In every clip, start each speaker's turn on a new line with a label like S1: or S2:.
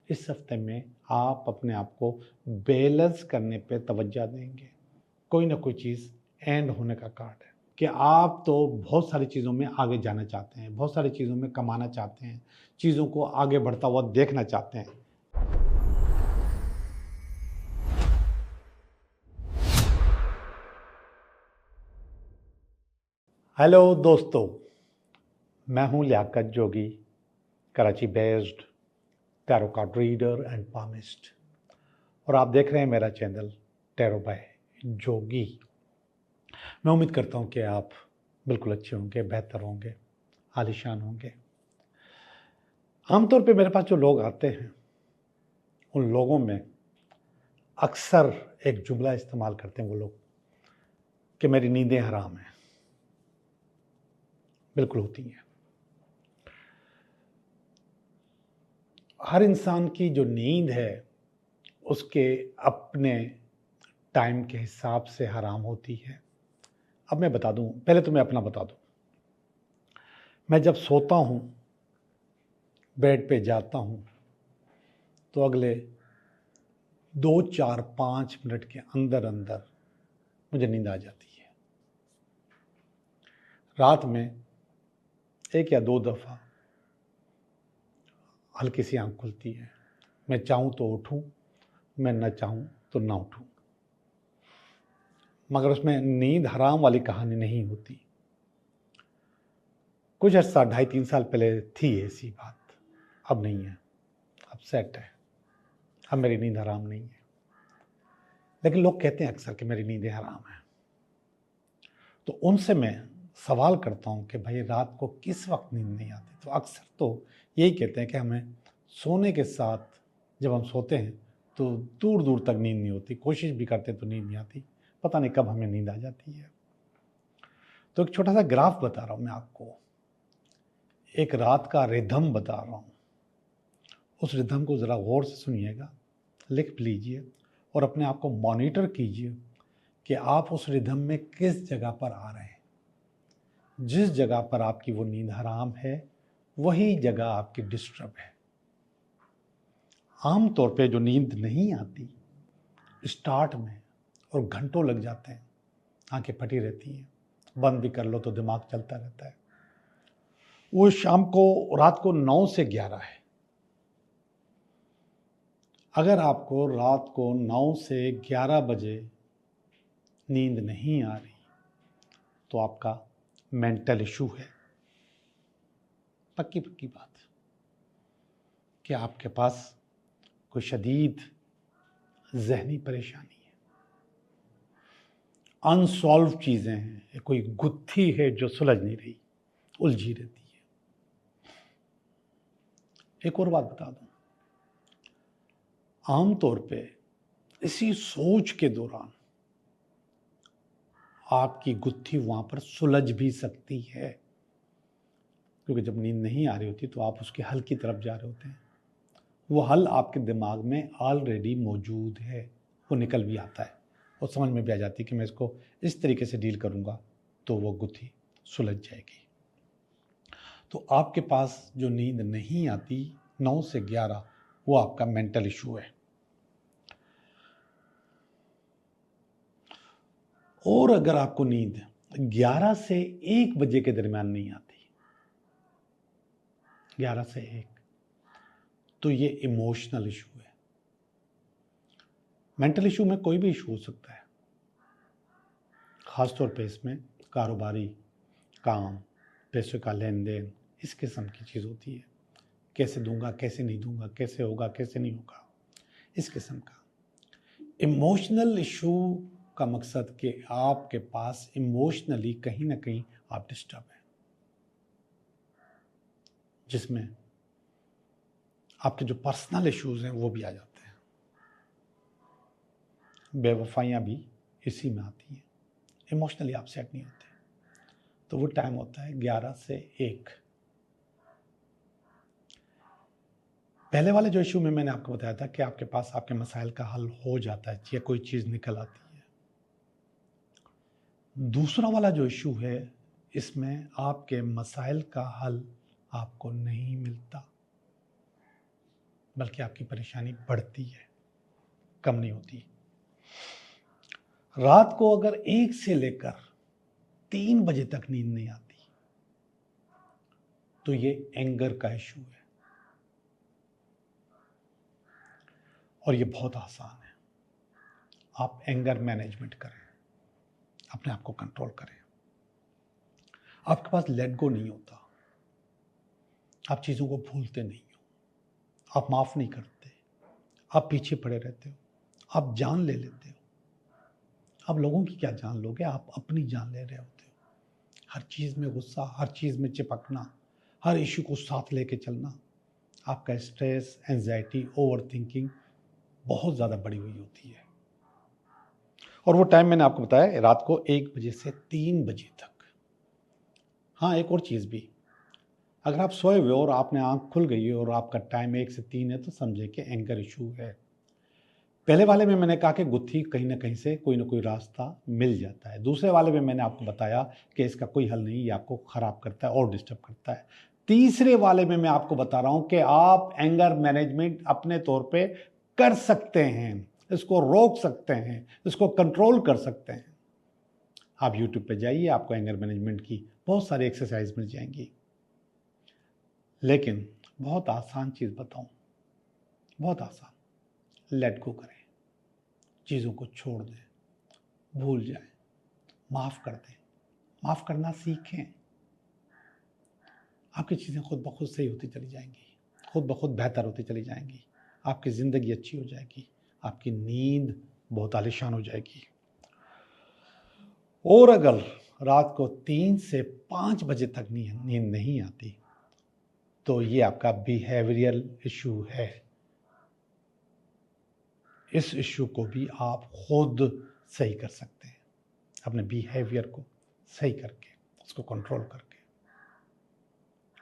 S1: इस हफ्ते में आप अपने आप को बैलेंस करने पे तवज्जो देंगे। कोई ना कोई चीज़ एंड होने का कार्ड है कि आप तो बहुत सारी चीज़ों में आगे जाना चाहते हैं, बहुत सारी चीज़ों में कमाना चाहते हैं, चीज़ों को आगे बढ़ता हुआ देखना चाहते हैं। हेलो दोस्तों, मैं हूं Liyaqat Jogi, Karachi based tarot card reader and palmist, और आप देख रहे हैं मेरा चैनल टैरो बाय जोगी। मैं उम्मीद करता हूं कि आप बिल्कुल अच्छे होंगे, बेहतर होंगे, आलीशान होंगे। आमतौर पे मेरे पास जो लोग आते हैं उन लोगों में अक्सर एक जुमला इस्तेमाल करते हैं वो लोग कि मेरी नींदें हराम हैं। बिल्कुल होती हैं। हर इंसान की जो नींद है उसके अपने टाइम के हिसाब से हराम होती है। अब मैं बता दूं, पहले तो मैं अपना बता दूं। मैं जब सोता हूं, बेड पे जाता हूं, तो अगले 2, 4, 5 मिनट के अंदर अंदर मुझे नींद आ जाती है। रात में 1 या 2 दफ़ा हल्की सी आंख खुलती है। मैं चाहूं तो उठूं, मैं न चाहूं तो ना उठूं। मगर उसमें नींद हराम वाली कहानी नहीं होती। कुछ अर्सा 2.5-3 साल पहले थी ऐसी बात, अब नहीं है, अब सेट है, अब मेरी नींद हराम नहीं है। लेकिन लोग कहते हैं अक्सर कि मेरी नींदें हराम है, तो उनसे मैं सवाल करता हूं कि भाई रात को किस वक्त नींद नहीं आती? तो अक्सर तो यही कहते हैं कि हमें सोने के साथ जब हम सोते हैं तो दूर दूर तक नींद नहीं होती, कोशिश भी करते तो नींद नहीं आती, पता नहीं कब हमें नींद आ जाती है। तो एक छोटा सा ग्राफ बता रहा हूं मैं आपको, एक रात का रिदम बता रहा हूं। उस रिदम को ज़रा गौर से सुनिएगा, लिख लीजिए और अपने आप को मॉनिटर कीजिए कि आप उस रिदम में किस जगह पर आ रहे हैं। जिस जगह पर आपकी वो नींद हराम है वही जगह आपकी डिस्टर्ब है। आम तौर पे जो नींद नहीं आती स्टार्ट में और घंटों लग जाते हैं, आंखें फटी रहती हैं, बंद भी कर लो तो दिमाग चलता रहता है, वो शाम को रात को 9 से 11 है। अगर आपको रात को 9 से 11 बजे नींद नहीं आ रही तो आपका मेंटल इशू है। पक्की पक्की बात कि आपके पास कोई शदीद जहनी परेशानी है, अनसॉल्व चीजें हैं, कोई गुत्थी है जो सुलझ नहीं रही, उलझी रहती है। एक और बात बता दूं, आमतौर पे इसी सोच के दौरान आपकी गुत्थी वहां पर सुलझ भी सकती है, क्योंकि जब नींद नहीं आ रही होती तो आप उसके हल की तरफ जा रहे होते हैं। वो हल आपके दिमाग में ऑलरेडी मौजूद है, वो निकल भी आता है और समझ में भी आ जाती है कि मैं इसको इस तरीके से डील करूंगा तो वो गुत्थी सुलझ जाएगी। तो आपके पास जो नींद नहीं आती 9 से 11, वो आपका मेंटल इशू है। और अगर आपको नींद 11 से 1 बजे के दरमियान नहीं आती, 11 से 1, तो ये इमोशनल इशू है। मेंटल इशू में कोई भी इशू हो सकता है, खासतौर पे इसमें कारोबारी काम, पैसे का लेन देन, इस किस्म की चीज़ होती है। कैसे दूंगा, कैसे नहीं दूंगा, कैसे होगा, कैसे नहीं होगा, इस किस्म का। इमोशनल इशू का मकसद कि आपके पास इमोशनली कहीं ना कहीं आप डिस्टर्ब हैं, जिसमें आपके जो पर्सनल इश्यूज हैं वो भी आ जाते हैं। बेवफाइयाँ भी इसी में आती हैं, इमोशनली आप सेट नहीं होते। तो वो टाइम होता है 11 से 1। पहले वाले जो इशू में मैंने आपको बताया था कि आपके पास आपके मसाइल का हल हो जाता है या कोई चीज़ निकल आती है। दूसरा वाला जो इशू है, इसमें आपके मसाइल का हल आपको नहीं मिलता। बल्कि आपकी परेशानी बढ़ती है, कम नहीं होती। रात को अगर 1 से लेकर 3 बजे तक नींद नहीं आती तो ये एंगर का इशू है, और ये बहुत आसान है। आप एंगर मैनेजमेंट करें, अपने आप को कंट्रोल करें। आपके पास लेट गो नहीं होता, आप चीज़ों को भूलते नहीं हो, आप माफ़ नहीं करते, आप पीछे पड़े रहते हो, आप जान ले लेते हो। आप लोगों की क्या जान लोगे, आप अपनी जान ले रहे होते हो। हर चीज़ में गुस्सा, हर चीज़ में चिपकना, हर इशू को साथ लेके चलना, आपका स्ट्रेस, एंजाइटी, ओवर थिंकिंग बहुत ज़्यादा बढ़ी हुई होती है। और वो टाइम मैंने आपको बताया, रात को 1 बजे से 3 बजे तक। हाँ, एक और चीज़ भी, अगर आप सोए हुए और आपने आंख खुल गई है और आपका टाइम 1 से 3 है तो समझे कि एंगर इशू है। पहले वाले में मैंने कहा कि गुत्थी कहीं ना कहीं से कोई ना कोई रास्ता मिल जाता है। दूसरे वाले में मैंने आपको बताया कि इसका कोई हल नहीं, ये आपको ख़राब करता है और डिस्टर्ब करता है। तीसरे वाले में मैं आपको बता रहा हूं कि आप एंगर मैनेजमेंट अपने तौर पे कर सकते हैं, इसको रोक सकते हैं, इसको कंट्रोल कर सकते हैं। आप यूट्यूब पे जाइए, आपको एंगर मैनेजमेंट की बहुत सारी एक्सरसाइज मिल जाएंगी। लेकिन बहुत आसान चीज़ बताऊं, बहुत आसान, लेट गो करें, चीज़ों को छोड़ दें, भूल जाएं, माफ़ कर दें, माफ़ करना सीखें। आपकी चीज़ें खुद ब खुद सही होती चली जाएंगी, खुद ब खुद बेहतर होती चली जाएंगी, आपकी ज़िंदगी अच्छी हो जाएगी, आपकी नींद बहुत आलीशान हो जाएगी। और अगर रात को 3 से 5 बजे तक नींद नहीं आती तो ये आपका बिहेवियरल इशू है। इस इशू को भी आप खुद सही कर सकते हैं, अपने बिहेवियर को सही करके, उसको कंट्रोल करके,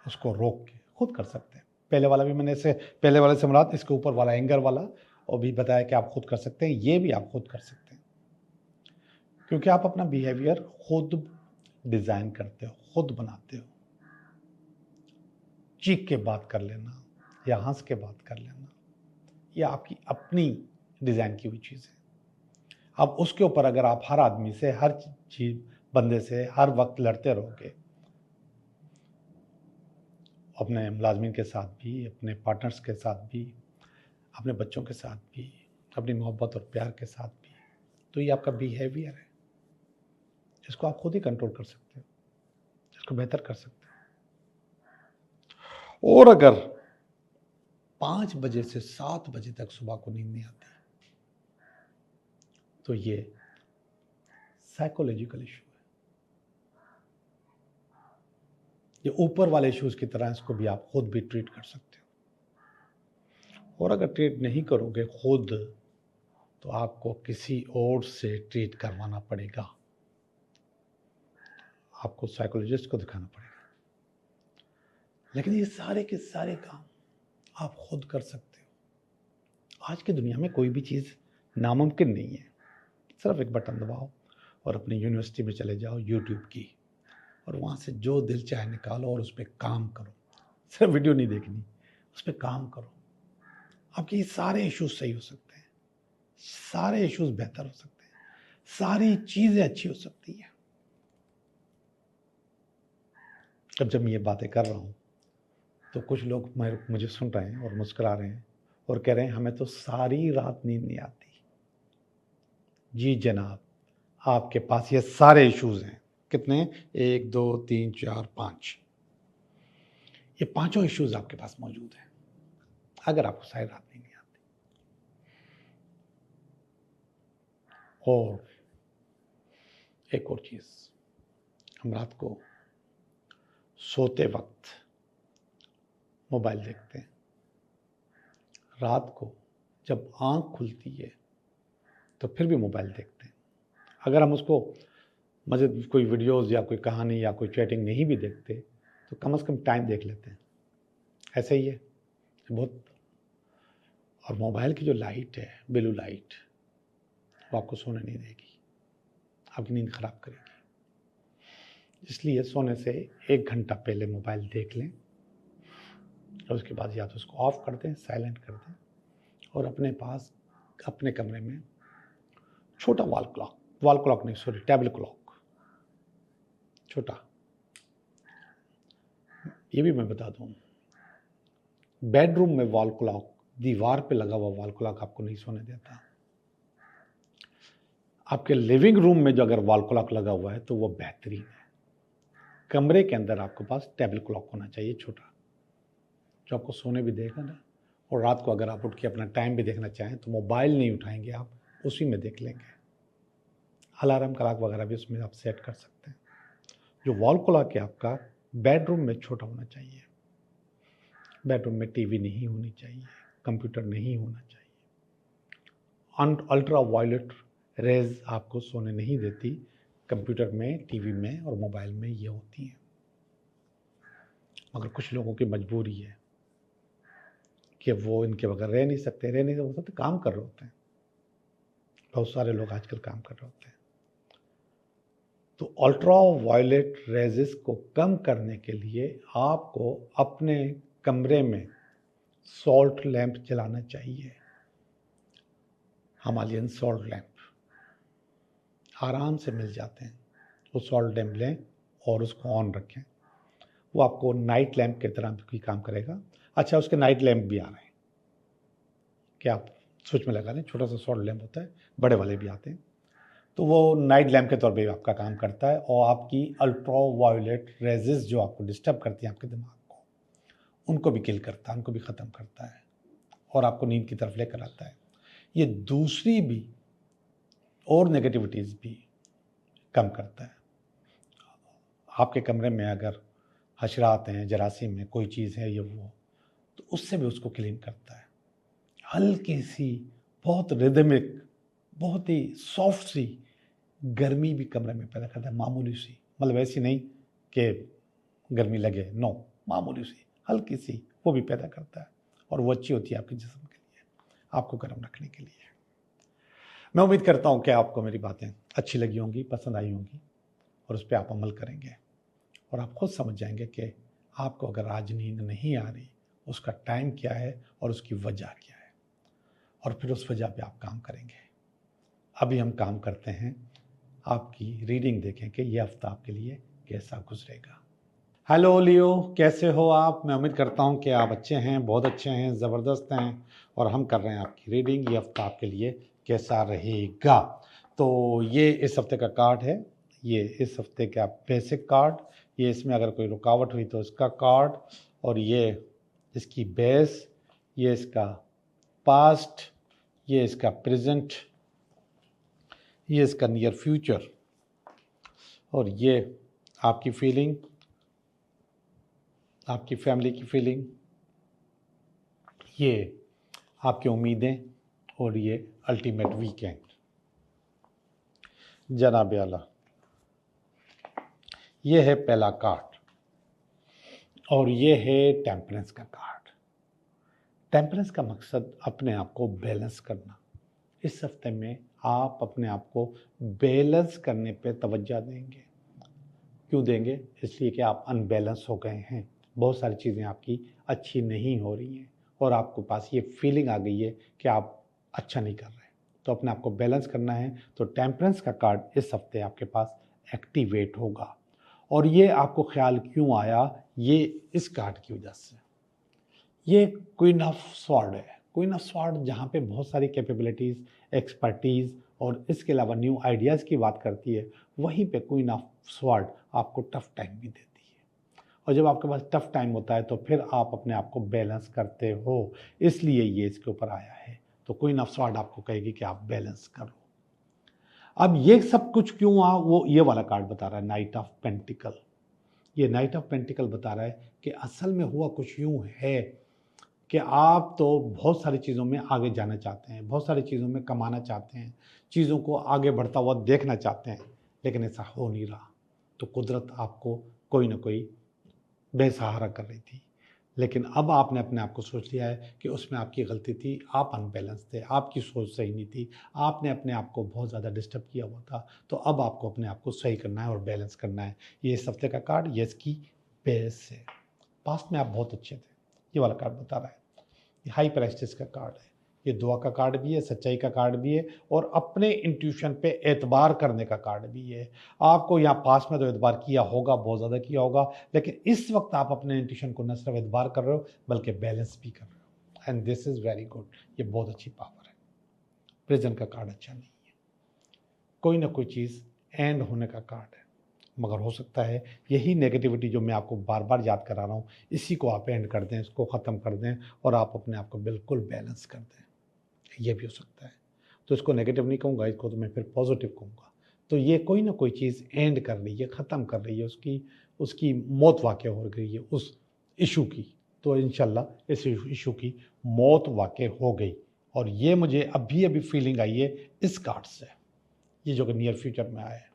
S1: उसको रोक के खुद कर सकते हैं। पहले वाला भी मैंने पहले वाले से मुराद इसके ऊपर वाला एंगर वाला और भी बताया कि आप खुद कर सकते हैं, ये भी आप खुद कर सकते हैं, क्योंकि आप अपना बिहेवियर खुद डिज़ाइन करते हो, खुद बनाते हो। चीख के बात कर लेना या हंस के बात कर लेना, ये आपकी अपनी डिज़ाइन की हुई चीज़ है। अब उसके ऊपर अगर आप हर आदमी से, हर चीज बंदे से हर वक्त लड़ते रहोगे, अपने मुलाजमीन के साथ भी, अपने पार्टनर्स के साथ भी, अपने बच्चों के साथ भी, अपनी मोहब्बत और प्यार के साथ भी, तो ये आपका बिहेवियर है, इसको आप खुद ही कंट्रोल कर सकते हो, इसको बेहतर कर सकते हो। और अगर 5 बजे से 7 बजे तक सुबह को नींद नहीं आती तो ये साइकोलॉजिकल इशू है। ये ऊपर वाले इश्यूज की तरह इसको भी आप खुद भी ट्रीट कर सकते हो। और अगर ट्रीट नहीं करोगे खुद तो आपको किसी और से ट्रीट करवाना पड़ेगा, आपको साइकोलॉजिस्ट को दिखाना पड़ेगा। लेकिन ये सारे के सारे काम आप खुद कर सकते हो। आज की दुनिया में कोई भी चीज़ नामुमकिन नहीं है। सिर्फ एक बटन दबाओ और अपनी यूनिवर्सिटी में चले जाओ यूट्यूब की, और वहाँ से जो दिल चाहे निकालो और उस पर काम करो। सिर्फ वीडियो नहीं देखनी, उस पर काम करो। आपके ये सारे इश्यूज सही हो सकते हैं, सारे इश्यूज बेहतर हो सकते हैं, सारी चीज़ें अच्छी हो सकती हैं। अब जब मैं ये बातें कर रहा हूँ तो कुछ लोग मुझे सुन रहे हैं और मुस्कुरा रहे हैं और कह रहे हैं हमें तो सारी रात नींद नहीं आती। जी जनाब, आपके पास ये सारे इश्यूज हैं। कितने? 1 2 3 4 5, ये पांचों इश्यूज आपके पास मौजूद हैं अगर आपको सारी रात नींद नहीं आती। और एक और चीज, हम रात को सोते वक्त मोबाइल देखते हैं। रात को जब आंख खुलती है तो फिर भी मोबाइल देखते हैं। अगर हम उसको मज़े कोई वीडियोस या कोई कहानी या कोई चैटिंग नहीं भी देखते तो कम से कम टाइम देख लेते हैं। ऐसे ही है बहुत। और मोबाइल की जो लाइट है, ब्लू लाइट, वो आपको सोने नहीं देगी, आपकी नींद खराब करेगी। इसलिए सोने से 1 घंटा पहले मोबाइल देख लें, और उसके बाद या तो उसको ऑफ कर दें, साइलेंट कर दें, और अपने पास अपने कमरे में छोटा वॉल क्लॉक नहीं सॉरी टेबल क्लॉक, छोटा। ये भी मैं बता दूं, बेडरूम में वॉल क्लॉक, दीवार पे लगा हुआ वॉल क्लॉक आपको नहीं सोने देता। आपके लिविंग रूम में जो अगर वॉल क्लॉक लगा हुआ है तो वो बेहतरीन है। कमरे के अंदर आपके पास टेबल क्लॉक होना चाहिए छोटा, जो आपको सोने भी देगा ना, और रात को अगर आप उठ के अपना टाइम भी देखना चाहें तो मोबाइल नहीं उठाएंगे आप, उसी में देख लेंगे। अलार्म क्लॉक वगैरह भी उसमें आप सेट कर सकते हैं। जो वॉल क्लॉक है आपका बेडरूम में छोटा होना चाहिए। बेडरूम में टीवी नहीं होनी चाहिए, कंप्यूटर नहीं होना चाहिए। अल्ट्रा वायलेट रेज आपको सोने नहीं देती। कंप्यूटर में, टीवी में और मोबाइल में ये होती हैं। मगर कुछ लोगों की मजबूरी है कि वो इनके बगैर रह नहीं सकते, काम कर रहे होते हैं। बहुत सारे लोग आजकल काम कर रहे होते हैं। तो अल्ट्रा वायलेट रेजेस को कम करने के लिए आपको अपने कमरे में सॉल्ट लैंप जलाना चाहिए। हिमालयन सॉल्ट लैंप आराम से मिल जाते हैं। वो सॉल्ट लैंप लें और उसको ऑन रखें। वो आपको नाइट लैंप की तरह भी काम करेगा। अच्छा, उसके नाइट लैंप भी आ रहे हैं कि आप स्विच में लगा लें। छोटा सा सॉल्ट लैंप होता है, बड़े वाले भी आते हैं। तो वो नाइट लैंप के तौर पे आपका काम करता है और आपकी अल्ट्रा वायलेट रेजेस जो आपको डिस्टर्ब करती हैं आपके दिमाग को, उनको भी किल करता है, उनको भी ख़त्म करता है और आपको नींद की तरफ लेकर आता है। ये दूसरी भी और नेगेटिविटीज़ भी कम करता है। आपके कमरे में अगर हशरात हैं, जरासीम है, कोई चीज़ है ये वो, तो उससे भी उसको क्लीन करता है। हल्की सी, बहुत रिदमिक, बहुत ही सॉफ्ट सी गर्मी भी कमरे में पैदा करता है। मामूली सी, मतलब ऐसी नहीं कि गर्मी लगे, नो, मामूली सी हल्की सी वो भी पैदा करता है और वो अच्छी होती है आपके जिस्म के लिए, आपको गर्म रखने के लिए। मैं उम्मीद करता हूँ कि आपको मेरी बातें अच्छी लगी होंगी, पसंद आई होंगी और उस पर आप अमल करेंगे और आप खुद समझ जाएंगे कि आपको अगर आज नींद नहीं आ रही, उसका टाइम क्या है और उसकी वजह क्या है, और फिर उस वजह पे आप काम करेंगे। अभी हम काम करते हैं, आपकी रीडिंग देखें कि ये हफ्ता आपके लिए कैसा गुजरेगा। हेलो लियो, कैसे हो आप? मैं उम्मीद करता हूँ कि आप अच्छे हैं, बहुत अच्छे हैं, ज़बरदस्त हैं, और हम कर रहे हैं आपकी रीडिंग। ये हफ्ता आपके लिए कैसा रहेगा। तो ये इस हफ्ते का कार्ड है, ये इस हफ्ते का बेसिक कार्ड, ये इसमें अगर कोई रुकावट हुई तो इसका कार्ड, और ये इसकी बेस, ये इसका पास्ट, ये इसका प्रेजेंट, ये इसका नियर फ्यूचर, और ये आपकी फीलिंग, आपकी फैमिली की फीलिंग, ये आपकी उम्मीदें, और ये अल्टीमेट वीकेंड। जनाब आला, ये है पहला कार्ड और ये है टेम्परेंस का कार्ड। टेम्परेंस का मकसद अपने आप को बैलेंस करना। इस हफ्ते में आप अपने आप को बैलेंस करने पे तवज्जो देंगे। क्यों देंगे? इसलिए कि आप अनबैलेंस हो गए हैं, बहुत सारी चीज़ें आपकी अच्छी नहीं हो रही हैं और आपके पास ये फीलिंग आ गई है कि आप अच्छा नहीं कर रहे। तो अपने आप को बैलेंस करना है, तो टेम्परेंस का कार्ड इस हफ्ते आपके पास एक्टिवेट होगा। और ये आपको ख्याल क्यों आया? ये इस कार्ड की वजह से। ये क्वीन ऑफ स्वॉर्ड है। क्वीन ऑफ स्वॉर्ड जहाँ पे बहुत सारी कैपेबिलिटीज़, एक्सपर्टीज़ और इसके अलावा न्यू आइडियाज़ की बात करती है, वहीं पे क्वीन ऑफ स्वॉर्ड आपको टफ टाइम भी देती है। और जब आपके पास टफ टाइम होता है तो फिर आप अपने आप को बैलेंस करते हो, इसलिए ये इसके ऊपर आया है। तो क्वीन ऑफ स्वॉर्ड आपको कहेगी कि आप बैलेंस करो। अब ये सब कुछ क्यों हुआ, वो ये वाला कार्ड बता रहा है, नाइट ऑफ पेंटिकल। ये नाइट ऑफ पेंटिकल बता रहा है कि असल में हुआ कुछ यूँ है कि आप तो बहुत सारी चीज़ों में आगे जाना चाहते हैं, बहुत सारी चीज़ों में कमाना चाहते हैं, चीज़ों को आगे बढ़ता हुआ देखना चाहते हैं, लेकिन ऐसा हो नहीं रहा। तो कुदरत आपको कोई ना कोई बेसहारा कर रही थी, लेकिन अब आपने अपने आप को सोच लिया है कि उसमें आपकी गलती थी, आप अनबैलेंस थे, आपकी सोच सही नहीं थी, आपने अपने आप को बहुत ज़्यादा डिस्टर्ब किया हुआ था। तो अब आपको अपने आप को सही करना है और बैलेंस करना है। ये इस हफ्ते का कार्ड, ये इसकी बेस है। पास्ट में आप बहुत अच्छे थे, ये वाला कार्ड बता रहा है। ये हाई प्रेस्टिज का कार्ड है, ये दुआ का कार्ड भी है, सच्चाई का कार्ड भी है और अपने इंट्यूशन पे एतबार करने का कार्ड भी है। आपको यहाँ पास में तो एतबार किया होगा, बहुत ज़्यादा किया होगा, लेकिन इस वक्त आप अपने इंट्यूशन को न सिर्फ एतबार कर रहे हो बल्कि बैलेंस भी कर रहे हो, and this is very good. ये बहुत अच्छी पावर है। प्रेजेंट का कार्ड अच्छा नहीं है, कोई ना कोई चीज़ एंड होने का कार्ड है, मगर हो सकता है यही नेगेटिविटी जो मैं आपको बार बार याद करा रहा हूँ, इसी को आप एंड कर दें, इसको ख़त्म कर दें और आप अपने आप को बिल्कुल बैलेंस कर दें। ये भी हो सकता है। तो इसको नेगेटिव नहीं कहूँगा, इसको तो मैं फिर पॉजिटिव कहूँगा। तो ये कोई ना कोई चीज़ एंड कर रही है, ख़त्म कर रही है, उसकी मौत वाक़या हो गई है उस इशू की। तो इंशाल्लाह इस इशू की मौत वाक़या हो गई। और ये मुझे अभी फीलिंग आई है इस कार्ड से, ये जो कि नियर फ्यूचर में आया है।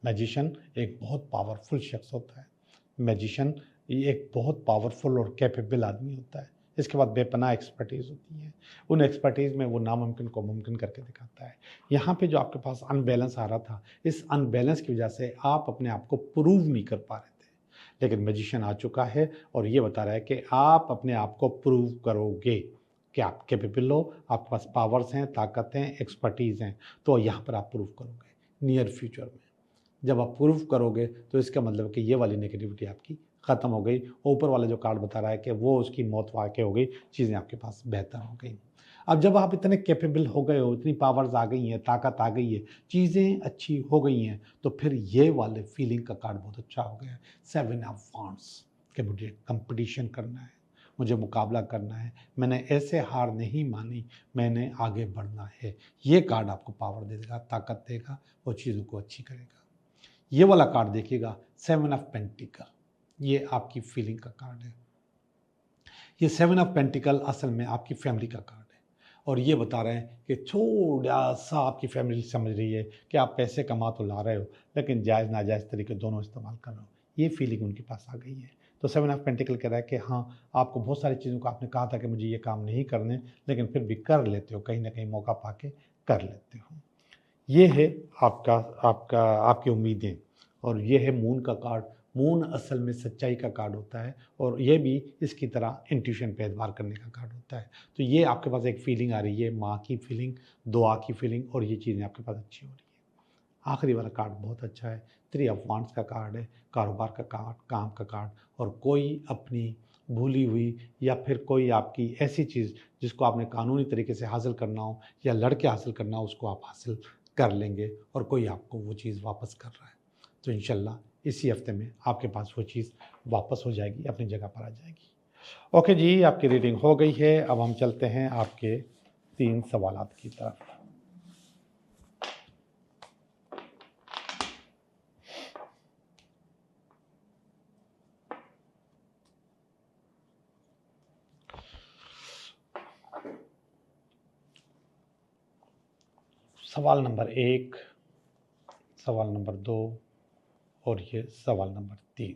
S1: मैजिशियन एक बहुत पावरफुल शख्स होता है। मैजिशियन ये एक बहुत पावरफुल और कैपेबल आदमी होता है। इसके बाद बेपनाह एक्सपर्टीज़ होती है, उन एक्सपर्टीज़ में वो नामुमकिन को मुमकिन करके दिखाता है। यहाँ पे जो आपके पास अनबैलेंस आ रहा था, इस अनबैलेंस की वजह से आप अपने आप को प्रूव नहीं कर पा रहे थे, लेकिन मैजिशियन आ चुका है और ये बता रहा है कि आप अपने आप को प्रूव करोगे कि आप कैपेबल हो, आपके पास पावर्स हैं, ताकत हैं, एक्सपर्टीज़ हैं। तो यहाँ पर आप प्रूव करोगे नियर फ्यूचर में। जब आप प्रूव करोगे तो इसका मतलब कि ये वाली नेगेटिविटी आपकी ख़त्म हो गई। ऊपर वाला जो कार्ड बता रहा है कि वो उसकी मौत वाक़ई हो गई, चीज़ें आपके पास बेहतर हो गई। अब जब आप इतने कैपेबल हो गए हो, इतनी पावर्स आ गई हैं, ताकत आ गई है, चीज़ें अच्छी हो गई हैं, तो फिर ये वाले फीलिंग का कार्ड बहुत अच्छा हो गया है। 7 ऑफ वांड्स कि मुझे कंपटीशन करना है, मुझे मुकाबला करना है, मैंने ऐसे हार नहीं मानी, मैंने आगे बढ़ना है। ये कार्ड आपको पावर दे देगा, ताकत देगा और चीज़ों को अच्छी करेगा। ये वाला कार्ड देखिएगा 7 ऑफ पेंटिकल, ये आपकी फीलिंग का कार्ड है। ये 7 ऑफ पेंटिकल असल में आपकी फैमिली का कार्ड है और ये बता रहे हैं कि थोड़ा सा आपकी फैमिली समझ रही है कि आप पैसे कमा तो ला रहे हो, लेकिन जायज़ नाजायज़ तरीके दोनों इस्तेमाल कर रहे हो। ये फीलिंग उनके पास आ गई है। तो 7 ऑफ पेंटिकल कह रहा है कि हाँ, आपको बहुत सारी चीज़ों को आपने कहा था कि मुझे ये काम नहीं करने, लेकिन फिर भी कर लेते हो, कहीं ना कहीं मौका पा के कर लेते हो। ये है आपकी उम्मीदें। और ये है मून का कार्ड। मून असल में सच्चाई का कार्ड होता है और ये भी इसकी तरह इंट्यूशन पे एतबार करने का कार्ड होता है। तो ये आपके पास एक फीलिंग आ रही है, माँ की फीलिंग, दुआ की फीलिंग, और ये चीज़ें आपके पास अच्छी हो रही है। आखिरी वाला कार्ड बहुत अच्छा है, 3 ऑफ वांड्स का कार्ड है, कारोबार का कार्ड, काम का कार्ड, और कोई अपनी भूली हुई या फिर कोई आपकी ऐसी चीज़ जिसको आपने कानूनी तरीके से हासिल करना हो या लड़के हासिल करना हो, उसको आप हासिल कर लेंगे और कोई आपको वो चीज़ वापस कर रहा है। तो इंशाल्लाह इसी हफ्ते में आपके पास वो चीज़ वापस हो जाएगी, अपनी जगह पर आ जाएगी। ओके जी, आपकी रीडिंग हो गई है। अब हम चलते हैं आपके 3 सवालात की तरफ। सवाल नंबर 1, सवाल नंबर 2 और ये सवाल नंबर 3।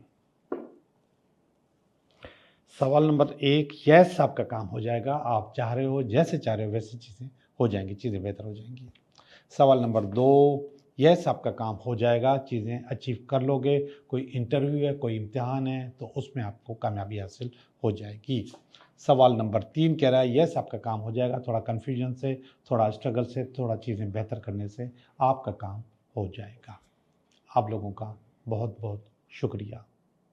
S1: सवाल नंबर 1, यस आपका काम हो जाएगा, आप चाह रहे हो, जैसे चाह रहे हो वैसी चीज़ें हो जाएंगी, चीज़ें बेहतर हो जाएंगी। सवाल नंबर 2, यस आपका काम हो जाएगा, चीज़ें अचीव कर लोगे, कोई इंटरव्यू है, कोई इम्तिहान है तो उसमें आपको कामयाबी हासिल हो जाएगी। सवाल नंबर 3 कह रहा है यस आपका काम हो जाएगा, थोड़ा कन्फ्यूजन से, थोड़ा स्ट्रगल से, थोड़ा चीज़ें बेहतर करने से आपका काम हो जाएगा। आप लोगों का बहुत बहुत शुक्रिया।